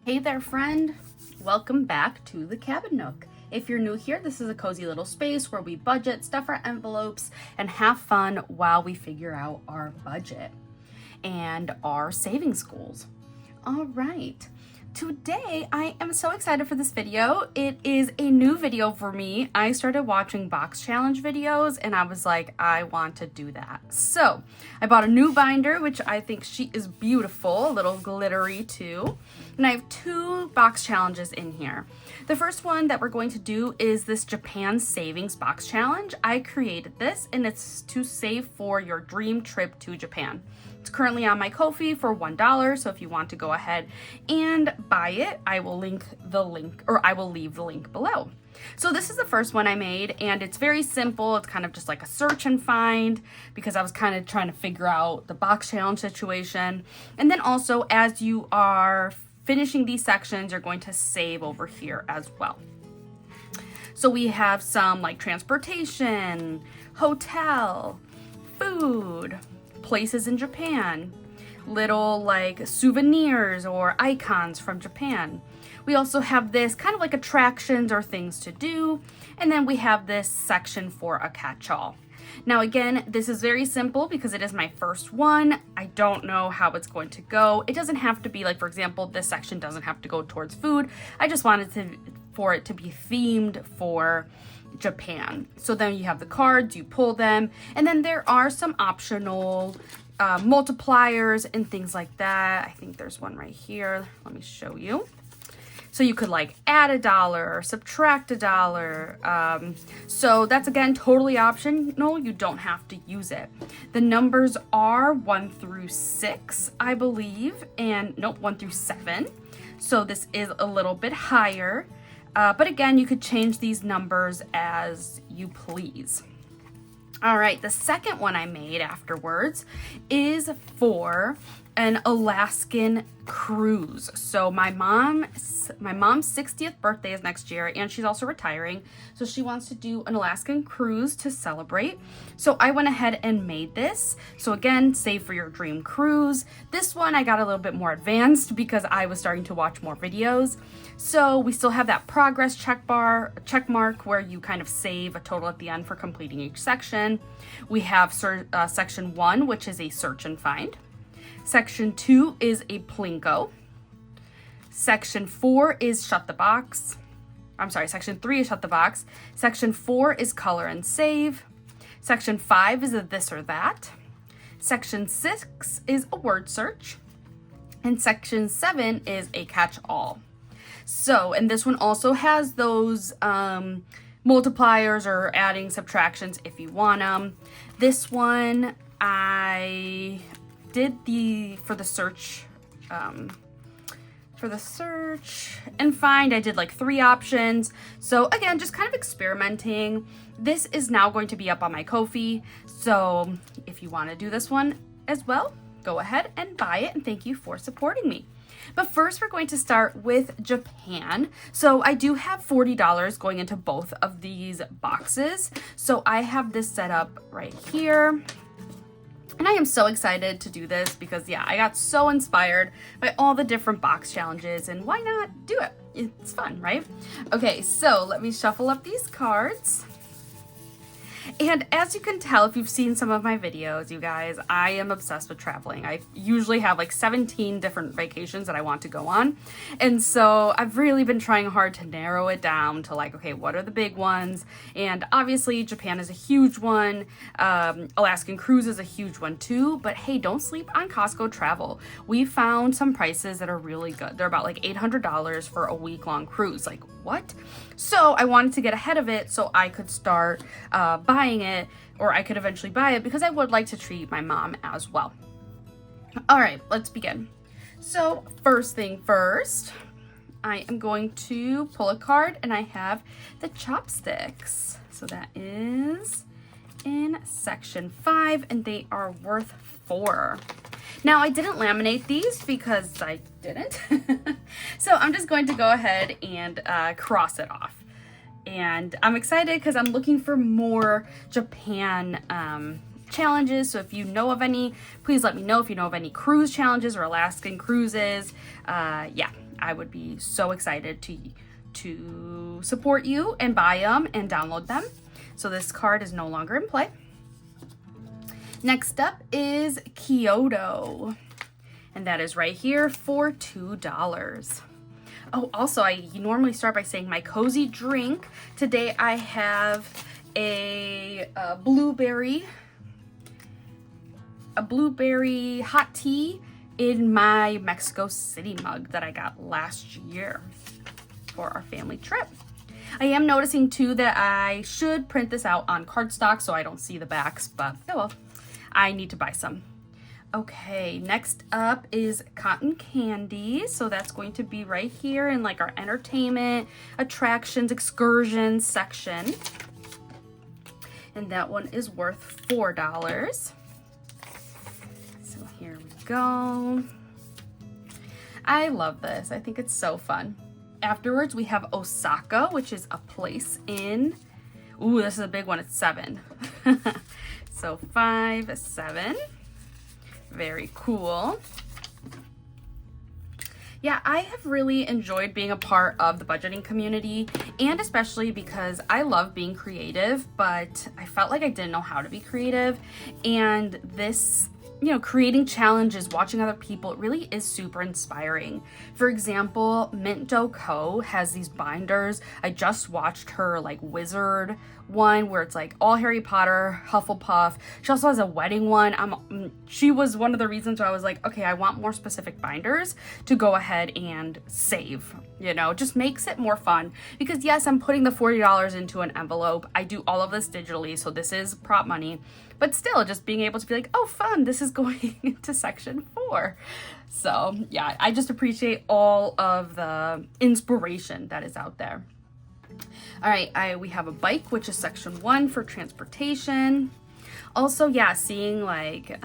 Hey there, friend. Welcome back to the Cabin Nook. If you're new here, this is a cozy little space where we budget, stuff our envelopes, and have fun while we figure out our budget and our savings goals. All right. Today, I am so excited for this video. It is a new video for me. I started watching box challenge videos and I was like, I want to do that. So I bought a new binder, which I think she is beautiful, a little glittery too. And I have two box challenges in here. The first one that we're going to do is this Japan Savings Box Challenge. I created this and it's to save for your dream trip to Japan. It's currently on my Ko-fi for $1, so if you want to go ahead and buy it, I will leave the link below. So this is the first one I made, and it's very simple. It's kind of just like a search and find because I was kind of trying to figure out the box challenge situation. And then also, as you are finishing these sections, you're going to save over here as well. So we have some like transportation, hotel, food, places in Japan, little like souvenirs or icons from Japan. We also have this kind of like attractions or things to do, and then we have this section for a catch-all. Now again, this is very simple because it is my first one. I don't know how it's going to go. It doesn't have to be like, for example, this section doesn't have to go towards food. I just wanted for it to be themed for Japan. So then you have the cards, you pull them, and then there are some optional multipliers and things like that. I think there's one right here. Let me show you. So you could like add $1 or subtract $1. So that's again totally optional. You don't have to use it. The numbers are 1 through 6, I believe, and nope, 1 through 7. So this is a little bit higher. But again, you could change these numbers as you please. All right, the second one I made afterwards is for an Alaskan cruise. So my mom's 60th birthday is next year, and she's also retiring. So she wants to do an Alaskan cruise to celebrate. So I went ahead and made this. So again, save for your dream cruise. This one I got a little bit more advanced because I was starting to watch more videos. So we still have that progress check mark where you kind of save a total at the end for completing each section. We have section 1, which is a search and find. Section 2 is a plinko. Section 4 is shut the box. I'm sorry, section 3 is shut the box. Section 4 is color and save. Section 5 is a this or that. Section 6 is a word search. And section 7 is a catch-all. So, and this one also has those multipliers or adding subtractions if you want them. This one I did for the search and find, I did like 3 options. So again, just kind of experimenting. This is now going to be up on my Ko-fi. So if you want to do this one as well, go ahead and buy it, and thank you for supporting me. But first, we're going to start with Japan. So I do have $40 going into both of these boxes. So I have this set up right here. And I am so excited to do this because, yeah, I got so inspired by all the different box challenges, and why not do it? It's fun, right? Okay, so let me shuffle up these cards. And as you can tell, if you've seen some of my videos, you guys, I am obsessed with traveling. I usually have like 17 different vacations that I want to go on. And so I've really been trying hard to narrow it down to like, okay, what are the big ones? And obviously Japan is a huge one. Alaskan cruise is a huge one too. But hey, don't sleep on Costco travel. We found some prices that are really good. They're about like $800 for a week-long cruise. Like, what? So I wanted to get ahead of it so I could start buying it, or I could eventually buy it because I would like to treat my mom as well. All right, let's begin. So first thing first, I am going to pull a card, and I have the chopsticks. So that is in section 5, and they are worth 4. Now, I didn't laminate these because I didn't. So I'm just going to go ahead and cross it off. And I'm excited because I'm looking for more Japan challenges. So if you know of any, please let me know if you know of any cruise challenges or Alaskan cruises. Yeah, I would be so excited to support you and buy them and download them. So this card is no longer in play. Next up is Kyoto, and that is right here for $2. Oh, also, I normally start by saying my cozy drink. Today I have a blueberry hot tea in my Mexico City mug that I got last year for our family trip. I am noticing too that I should print this out on cardstock so I don't see the backs, but oh well, I need to buy some. Okay, next up is cotton candy. So that's going to be right here in like our entertainment, attractions, excursions section. And that one is worth $4. So here we go. I love this. I think it's so fun. Afterwards, we have Osaka, which is a place in, ooh, this is a big one. It's 7. So 5, 7. Very cool. Yeah, I have really enjoyed being a part of the budgeting community, and especially because I love being creative, but I felt like I didn't know how to be creative. And this, you know, creating challenges, watching other people, it really is super inspiring. For example, Mint Dough Co. has these binders. I just watched her like wizard one where it's like all Harry Potter, Hufflepuff. She also has a wedding one. She was one of the reasons why I was like, okay, I want more specific binders to go ahead and save. You know, just makes it more fun, because yes, I'm putting the $40 into an envelope. I do all of this digitally, so this is prop money, but still just being able to be like, oh fun, this is going into section 4. So yeah, I just appreciate all of the inspiration that is out there. All right, we have a bike, which is section 1 for transportation. Also, yeah, seeing like,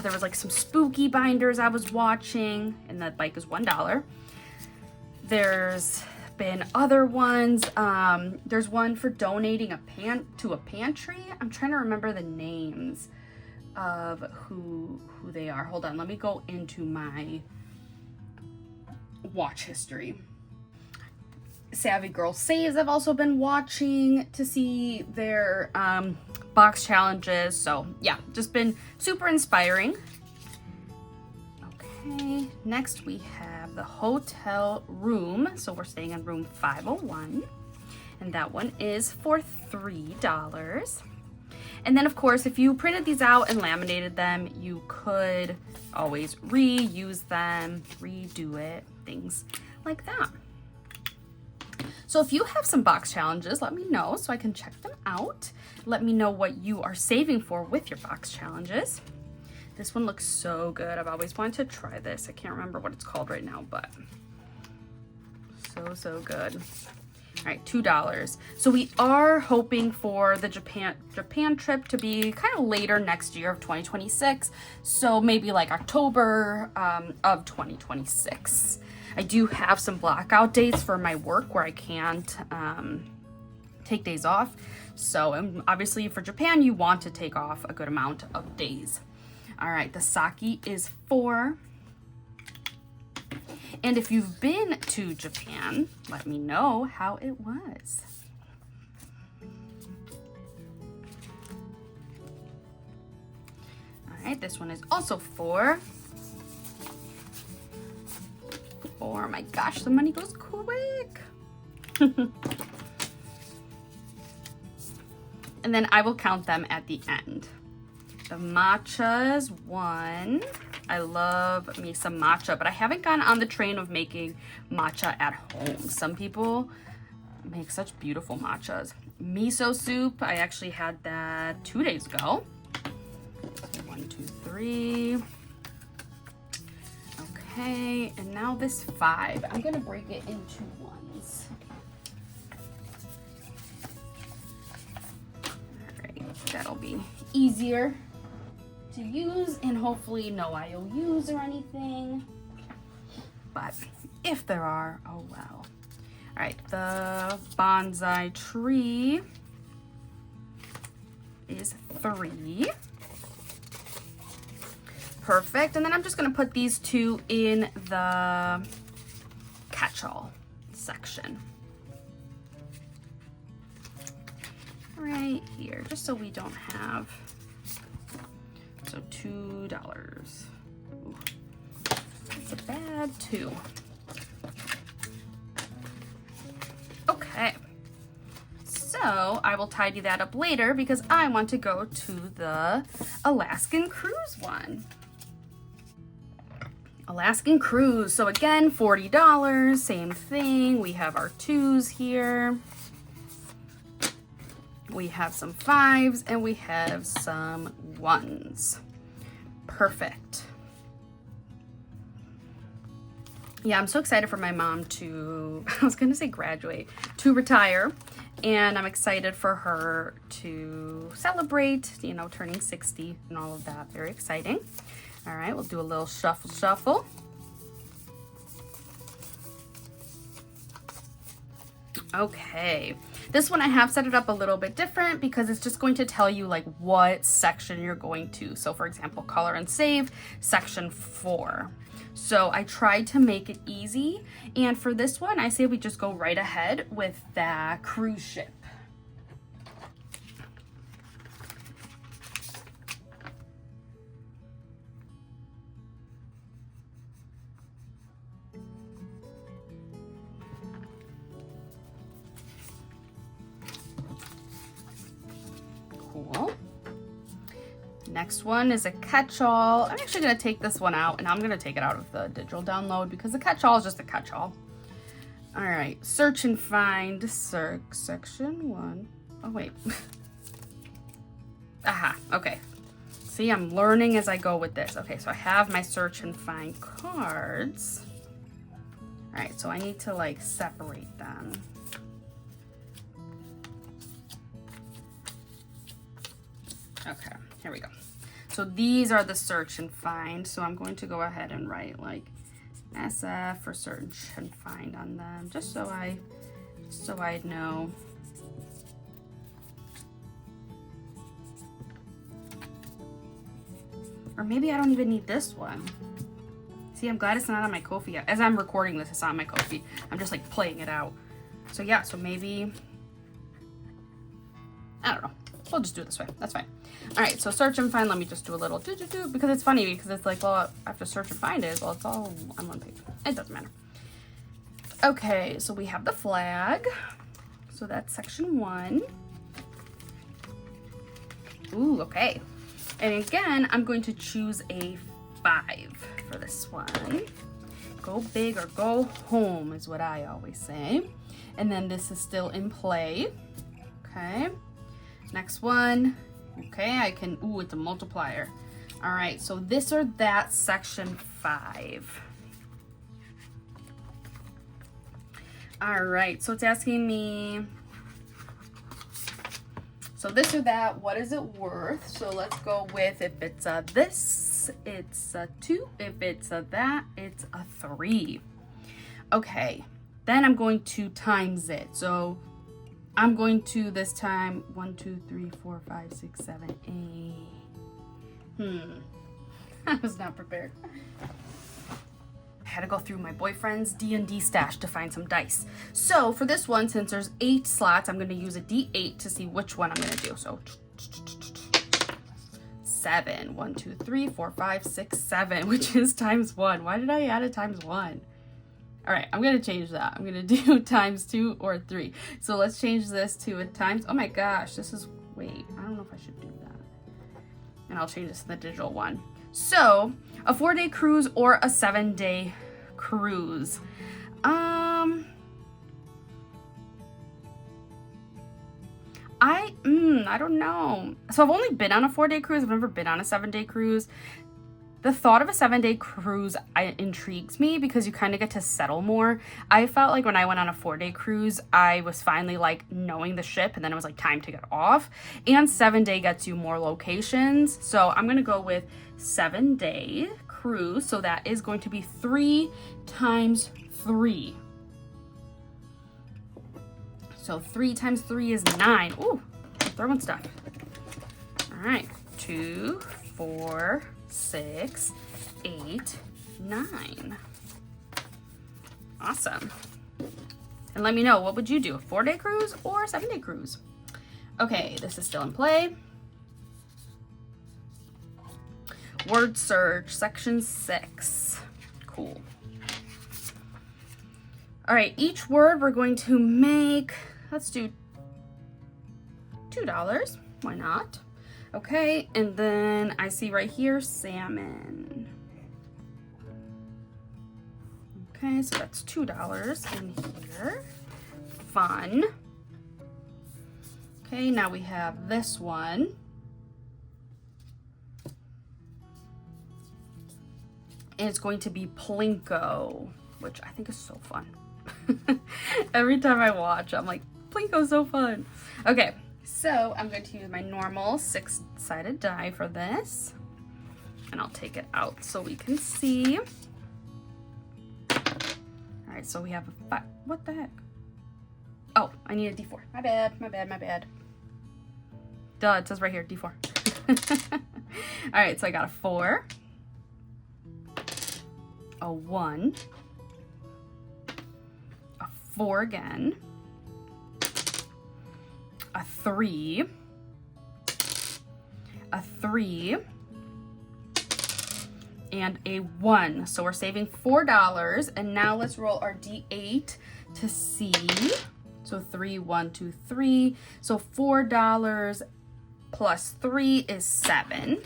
there was like some spooky binders I was watching, and that bike is $1. There's been other ones. There's one for donating to a pantry. I'm trying to remember the names of who they are. Hold on, let me go into my watch history. Savvy Girl Saves I've also been watching to see their box challenges. So yeah, just been super inspiring. Okay, next we have the hotel room. So we're staying in room 501, and that one is for $3. And then of course, if you printed these out and laminated them, you could always reuse them, redo it, things like that. So if you have some box challenges, let me know so I can check them out. Let me know what you are saving for with your box challenges. This one looks so good. I've always wanted to try this. I can't remember what it's called right now, but so good. All right, $2. So we are hoping for the Japan trip to be kind of later next year of 2026. So maybe like October of 2026. I do have some blackout dates for my work where I can't take days off. So obviously for Japan, you want to take off a good amount of days. All right, the sake is $4. And if you've been to Japan, let me know how it was. All right, this one is also $4. Oh my gosh, the money goes quick. And then I will count them at the end. The matcha's 1. I love me some matcha, but I haven't gotten on the train of making matcha at home. Some people make such beautiful matchas. Miso soup, I actually had that 2 days ago. So 1, 2, 3. Okay, and now this 5. I'm gonna break it into ones. All right, that'll be easier to use, and hopefully no IOUs or anything, but if there are, oh well. All right, the bonsai tree is $3. Perfect. And then I'm just going to put these two in the catch-all section. Right here, just so we don't have, so $2. Ooh, that's a bad 2. Okay, so I will tidy that up later because I want to go to the Alaskan cruise one. Alaskan cruise, so again, $40, same thing. We have our 2s here. We have some 5s and we have some 1s. Perfect. Yeah, I'm so excited for my mom to, I was gonna say graduate, to retire. And I'm excited for her to celebrate, you know, turning 60 and all of that. Very exciting. All right, we'll do a little shuffle, shuffle. Okay, this one I have set it up a little bit different because it's just going to tell you like what section you're going to. So for example, color and save, section 4. So I tried to make it easy. And for this one, I say we just go right ahead with the cruise ship. Cool. Next one is a catch-all. I'm actually going to take this one out and I'm going to take it out of the digital download because the catch-all is just a catch-all. All right, search and find section 1. Oh, wait. Aha, okay. See, I'm learning as I go with this. Okay, so I have my search and find cards. All right, so I need to like separate them. Okay, here we go. So these are the search and find. So I'm going to go ahead and write like SF for search and find on them, just so I'd know. Or maybe I don't even need this one. See, I'm glad it's not on my Ko-fi yet. As I'm recording this, it's on my Ko-fi. I'm just like playing it out. So yeah, so maybe, I don't know. We'll just do it this way. That's fine. All right, so search and find. Let me just do a little do because it's funny because it's like, well, I have to search and find it. Well, it's all on one page. It doesn't matter. Okay, so we have the flag. So that's section 1. Ooh, okay. And again, I'm going to choose a 5 for this one. Go big or go home is what I always say. And then this is still in play. Okay. Next one. Okay, I can, ooh, it's a multiplier. All right, so this or that, section 5. All right, so it's asking me, so this or that, what is it worth? So let's go with, if it's a this, it's a 2. If it's a that, it's a 3. Okay, then I'm going to times it. So I'm going to this time 1, 2, 3, 4, 5, 6, 7, 8. I was not prepared. I had to go through my boyfriend's D&D stash to find some dice. So for this one, since there's 8 slots, I'm going to use a D8 to see which one I'm going to do. So 7. 1, 2, 3, 4, 5, 6, 7, which is times 1. Why did I add a times 1? All right, I'm gonna change that. I'm gonna do times 2 or 3. So let's change this to a times, oh my gosh, this is, wait, I don't know if I should do that. And I'll change this to the digital one. So a 4-day cruise or a 7-day cruise. I don't know. So I've only been on a 4-day cruise. I've never been on a 7-day cruise. The thought of a 7-day cruise intrigues me because you kind of get to settle more. I felt like when I went on a 4-day cruise, I was finally like knowing the ship and then it was like time to get off. And 7-day gets you more locations. So I'm going to go with 7-day cruise. So that is going to be 3 times 3. So 3 times 3 is 9. Ooh, I'm throwing stuff. All right, 2, 4, 6, 8, 9. Awesome. And let me know, what would you do? A 4-day cruise or a 7-day cruise? Okay, this is still in play. Word search, section 6. Cool. All right, each word we're going to make, let's do $2. Why not? Okay, and then I see right here, salmon. Okay, so that's $2 in here. Fun. Okay, now we have this one. And it's going to be Plinko, which I think is so fun. Every time I watch, I'm like, Plinko's so fun. Okay, so I'm going to use my normal 6-sided die for this. And I'll take it out so we can see. All right, so we have a 5. What the heck? Oh, I need a D4. My bad, my bad, my bad. Duh, it says right here, D4. All right, so I got a 4. A 1, a 4 again, a 3, a 3, and a 1. So we're saving $4, and now let's roll our D8 to see. So 3, 1, 2, 3. So $4 plus 3 is 7.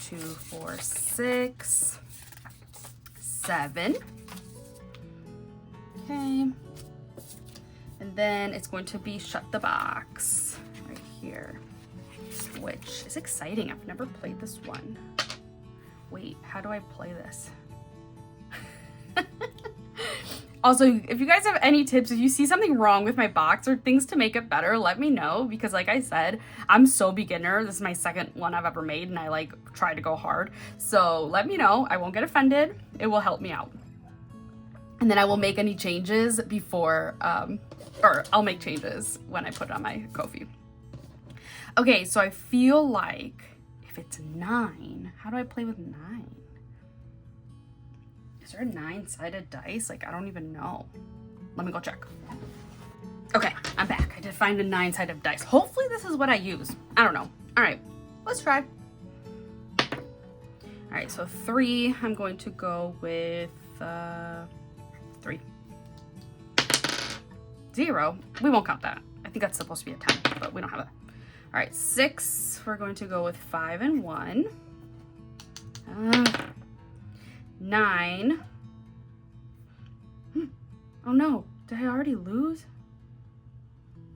2, 4, 6. 7. Okay. And then it's going to be shut the box right here, which is exciting. I've never played this one. Wait, how do I play this? Also, if you guys have any tips, if you see something wrong with my box or things to make it better, let me know, because like I said, I'm so beginner. This is my second one I've ever made, and I like try to go hard. So let me know. I won't get offended. It will help me out. And then I will make any changes before, or I'll make changes when I put it on my Ko-fi. Okay, so I feel like if it's 9, how do I play with 9? Is there a 9-sided dice? Like, I don't even know. Let me go check. Okay, I'm back. I did find a 9-sided dice. Hopefully this is what I use. I don't know. All right, let's try. All right, so 3, I'm going to go with 3. 0, we won't count that. I think that's supposed to be a 10, but we don't have that. All right, 6, we're going to go with 5 and 1. 9. Oh no, did I already lose?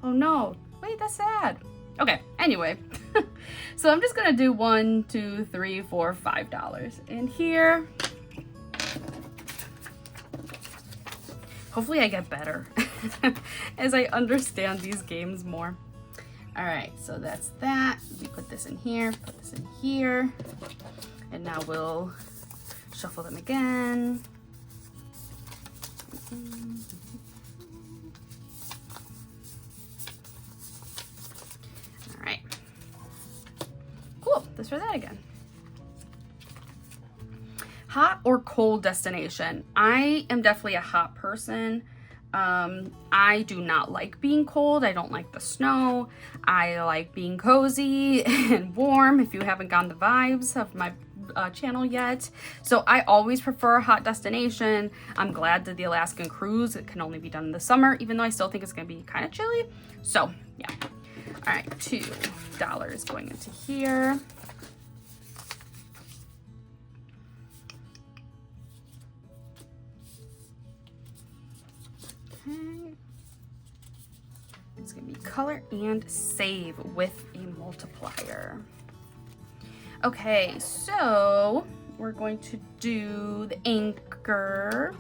Oh no, wait, that's sad. Okay, anyway, so I'm just gonna do $1, 2, 3, 4, $5 in here. Hopefully I get better as I understand these games more. All right, so that's that. We put this in here, put this in here, and now we'll shuffle them again. All right. Cool, this or that again. Hot or cold destination? I am definitely a hot person. I do not like being cold. I don't like the snow. I like being cozy and warm, if you haven't gotten the vibes of my channel yet. So I always prefer a hot destination. I'm glad that the Alaskan cruise, it can only be done in the summer, even though I still think it's gonna be kind of chilly. So yeah. All right, $2 going into here. Okay. It's gonna be color and save with a multiplier. Okay, so we're going to do the anchor,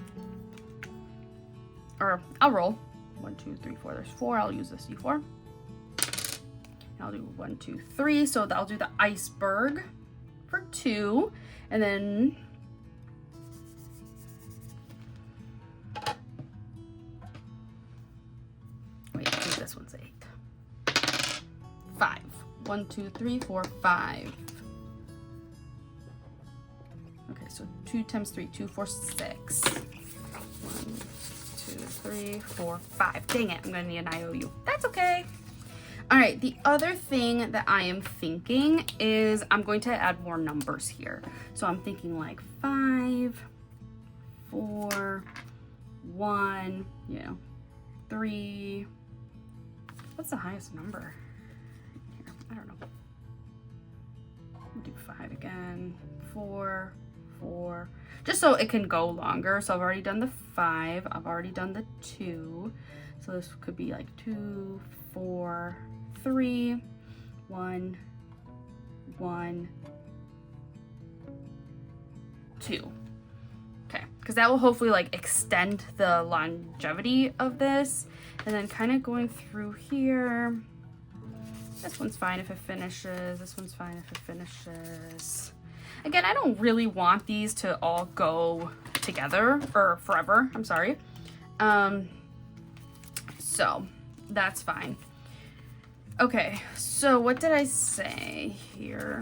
or I'll roll 1, 2, 3, 4. There's 4. I'll use this D4. I'll do 1, 2, 3. So I'll do the iceberg for 2, and then wait, I think this one's 8. 5. 1, 2, 3, 4, 5. 2 times 3, 2, 4, 6. 1, 2, 3, 4, 5. Dang it, I'm gonna need an IOU. That's okay. All right, the other thing that I am thinking is I'm going to add more numbers here. So I'm thinking like 5, 4, 1, 3. What's the highest number? Here, I don't know. We'll do 5 again. 4, 4. Just so it can go longer. So I've already done the 5. I've already done the 2. So this could be like 2, 4, 3, 1, 1, 2. Okay, because that will hopefully like extend the longevity of this. And then kind of going through here. This one's fine if it finishes. This one's fine if it finishes. Again, I don't really want these to all go together or forever. I'm sorry. So that's fine. Okay, so what did I say here?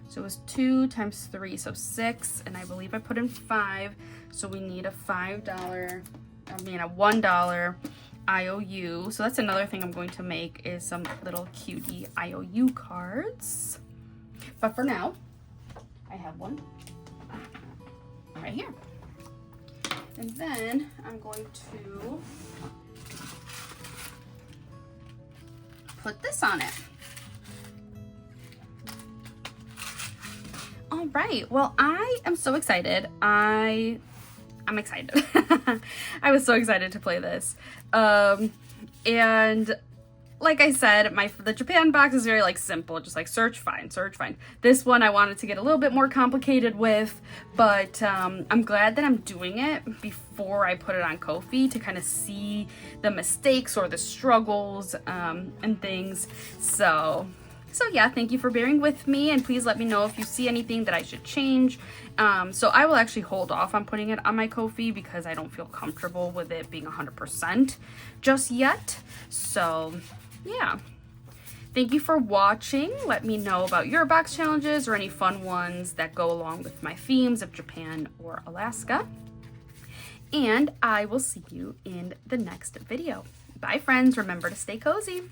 So it was 2 times 3, so 6, and I believe I put in 5. So we need a $1 IOU. So that's another thing I'm going to make is some little cutie IOU cards. But for now, I have one right here. And then I'm going to put this on it. All right, well, I am so excited. I'm excited. I was so excited to play this. And like I said, the Japan box is very like simple, just like search, find, search, find. This one I wanted to get a little bit more complicated with, but I'm glad that I'm doing it before I put it on Ko-fi to kind of see the mistakes or the struggles and things. So yeah, thank you for bearing with me, and please let me know if you see anything that I should change. So I will actually hold off on putting it on my Ko-fi because I don't feel comfortable with it being 100% just yet. So yeah, thank you for watching. Let me know about your box challenges or any fun ones that go along with my themes of Japan or Alaska. And I will see you in the next video. Bye friends, remember to stay cozy.